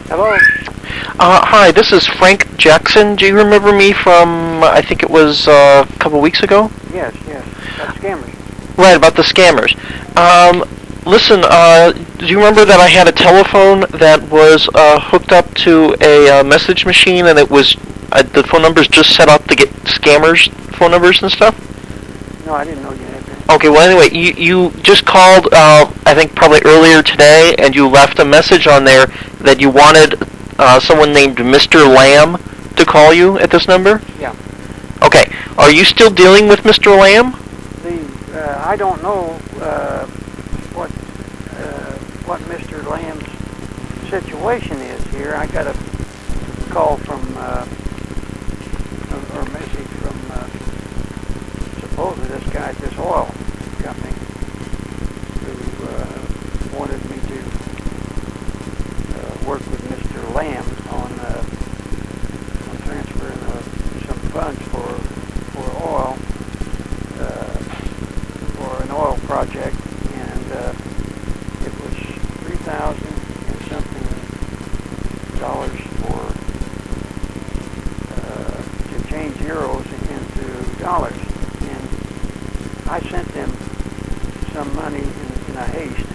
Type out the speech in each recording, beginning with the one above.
Hello? Hi, this is Frank Jackson. Do you remember me from, I think it was a couple weeks ago? Yes, that's scammers. Right, about the scammers. Listen, do you remember that I had a telephone that was hooked up to a message machine, and it was, the phone numbers just set up to get scammers' phone numbers and stuff? No, I didn't know you had that. Okay, well anyway, you just called, I think probably earlier today, and you left a message on there that you wanted someone named Mr. Lamb to call you at this number? Yeah. Okay, are you still dealing with Mr. Lamb? I don't know what Mr. Lamb's situation is here. I got a call from, or a message from, supposedly this guy at this oil company who wanted me to work with Mr. Lamb on transferring some funds for oil, for an oil project, and it was $3,000 and something dollars for to change euros into dollars, and I sent them some money in a haste,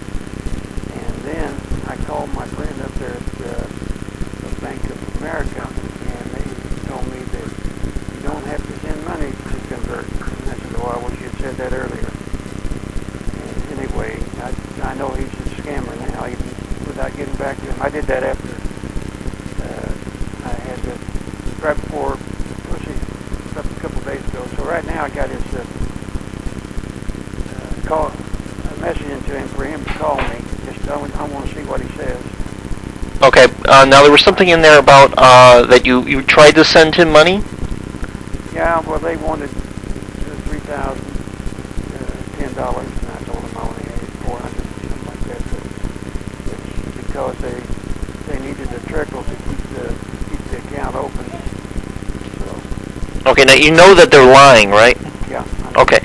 and then I called my friend up there at the Bank of America, and they told me that you don't have to send money to convert. And I said, "Oh, I wish you had said that earlier." And anyway, I know he's a scammer now, even without getting back to him. I did that after I had to, right before, a couple of days ago. So right now I got his call, a message into him for him to call me. Just I want to see what he says. Okay, now there was something in there about that you tried to send him money? Yeah, well, they wanted $3,000, $10, and I told them I only had $400, something like that. But it's because they needed a trickle to keep the account open. So. Okay, now you know that they're lying, right? Yeah. Okay.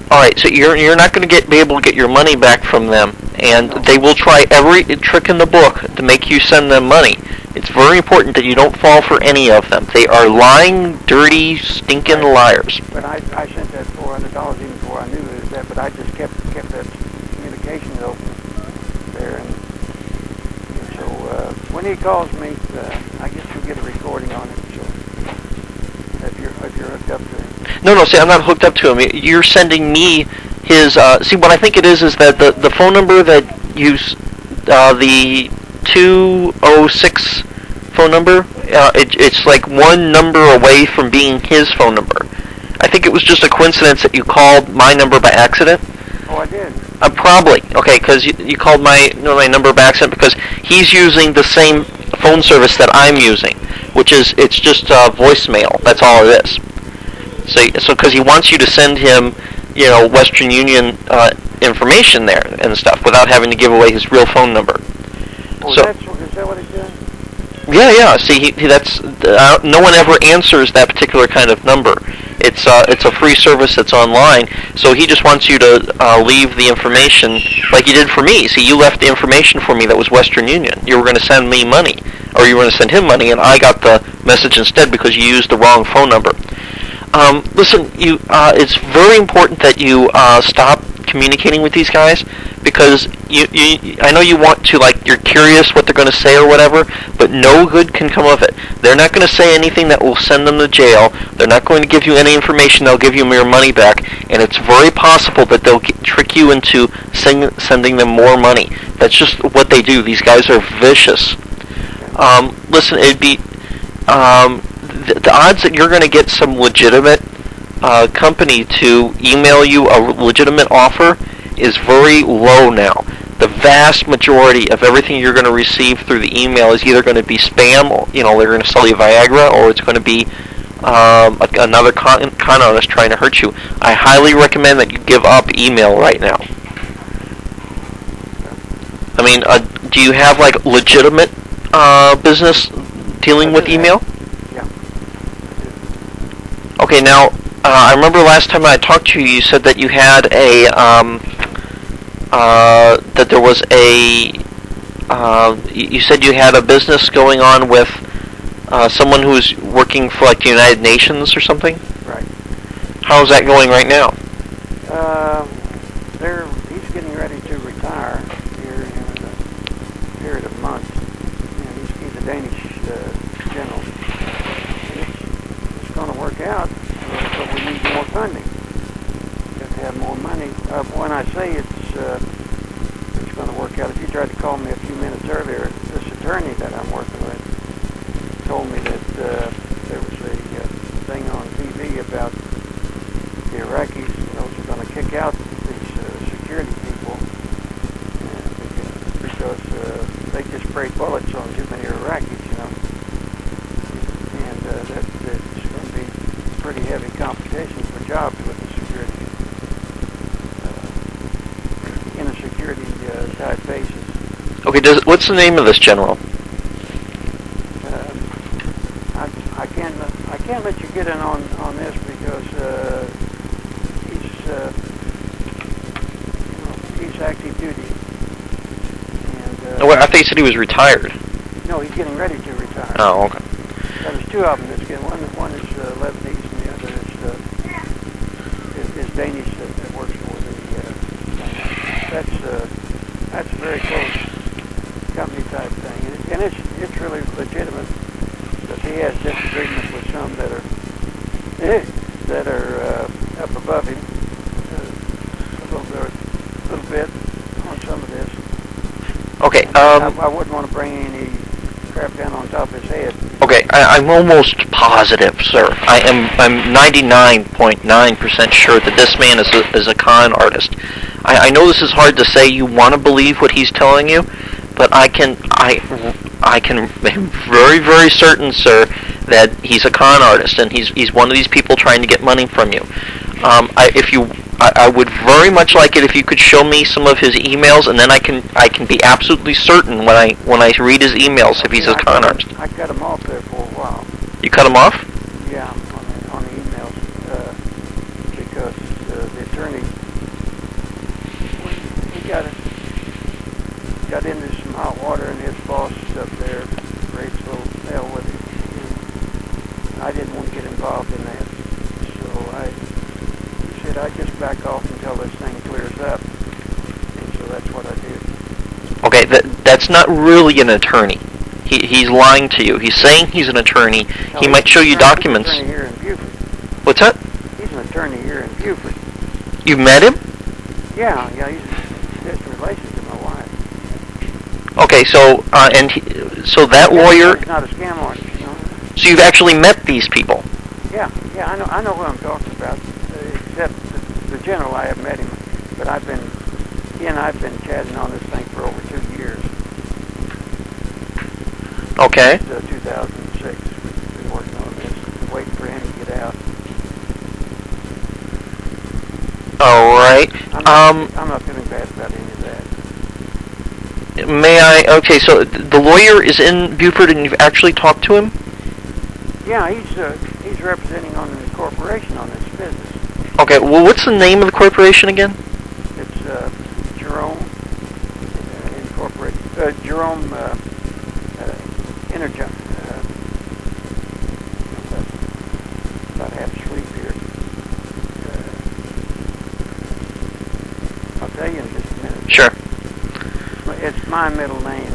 All right, so you're not going to be able to get your money back from them, and No. they will try every trick in the book to make you send them money. It's very important that you don't fall for any of them. They are lying, dirty, stinking liars. But I sent that $400 even before I knew it was that. But I just kept that communication open there, and so when he calls me, I guess you'll get a recording on it. So if you're hooked up to him. No, see, I'm not hooked up to him. You're sending me his, see, what I think it is that the phone number that you, the 206 phone number, it's like one number away from being his phone number. I think it was just a coincidence that you called my number by accident. Oh, I did? Probably. Okay, because you called my number by accident because he's using the same phone service that I'm using, which is, it's just voicemail. That's all it is. So because he wants you to send him, Western Union information there and stuff without having to give away his real phone number. Oh, so, is that what he's doing? Yeah. See, that's no one ever answers that particular kind of number. It's a free service that's online. So he just wants you to leave the information like you did for me. See, you left the information for me that was Western Union. You were going to send me money, or you were going to send him money, and I got the message instead because you used the wrong phone number. Listen, it's very important that you stop communicating with these guys because I know you want to, like, you're curious what they're going to say or whatever, but no good can come of it. They're not going to say anything that will send them to jail. They're not going to give you any information. They'll give you your money back, and it's very possible that they'll trick you into sending them more money. That's just what they do. These guys are vicious. Listen, it'd be the odds that you're going to get some legitimate company to email you a legitimate offer is very low now. The vast majority of everything you're going to receive through the email is either going to be spam, or, they're going to sell you Viagra, or it's going to be another con artist trying to hurt you. I highly recommend that you give up email right now. I mean, do you have like legitimate business dealing with email? Yeah. Okay, now I remember last time I talked to you, you said that you had a that there was a you said you had a business going on with someone who's working for like the United Nations or something? Right. How's that going right now? He's getting ready to retire here in a period of months. And he's a Danish general. And it's going to work out, but we need more funding. We have to have more money. When I say it's going to work out, if you tried to call me a few minutes earlier, this attorney that I'm working with told me that there was a thing on TV about the Iraqis. Those are going to kick out these security people because they just sprayed bullets on too many Iraqis, you know. And that's going to be pretty heavy competition for jobs with the security, in a security type basis. Okay, what's the name of this general? I can't let you get in on this because he's active duty. And I thought you said he was retired. no, he's getting ready to retire. Oh, okay. There's two of them. One is Lebanese and the other is Danish that works for the. That's a very close company type thing, and it's really legitimate. But he has disagreements with some that are up above him a little bit on some of this. Okay. I wouldn't want to bring any crap down on top of his head. Okay, I'm almost positive, sir. I'm 99.9% sure that this man is a con artist. I know this is hard to say. You want to believe what he's telling you, but I can am very, very certain, sir, that he's a con artist and he's one of these people trying to get money from you. I would very much like it if you could show me some of his emails, and then I can be absolutely certain when I read his emails if he's a con artist. I cut him off there for a while. You cut him off? Yeah, on the emails because the attorney he got into some hot water, and his boss up there raised a little hell with him. And I didn't want to get involved in that, so he said I just back off until this thing clears up, and so that's what I did. Okay, that's not really an attorney. He's lying to you. He's saying he's an attorney. No, he might show you documents. He's an attorney here in Buford. What's that? He's an attorney here in Buford. You've met him? Yeah, he's just in relation to my wife. Okay, so so that lawyer. He's not a scam artist, you know. So you've actually met these people? Yeah, I know what I'm talking about. Except the general, I have met him, but he and I've been chatting on this thing for over 2 years. Okay. Since 2006, we've been working on this, waiting for him to get out. All right. I'm not feeling bad about any of that. May I? Okay, so the lawyer is in Buford, and you've actually talked to him? Yeah, he's representing on the corporation on this business. Okay. Well, what's the name of the corporation again? It's Jerome Incorporated. Jerome Energy. About half asleep here. I'll tell you in just a minute. Sure. It's my middle name,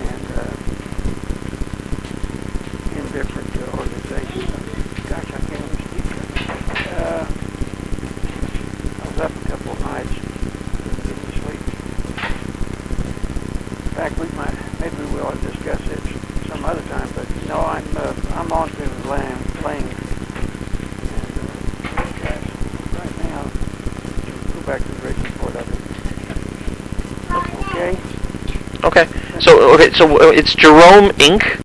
and in different organizations. Gosh, I can't even speak. I was up a couple of nights, didn't sleep. In fact, maybe we ought to discuss it some other time. But no, I'm on to playing, and right now, go back to the bridge report of it. Okay. Okay. So it's Jerome Inc.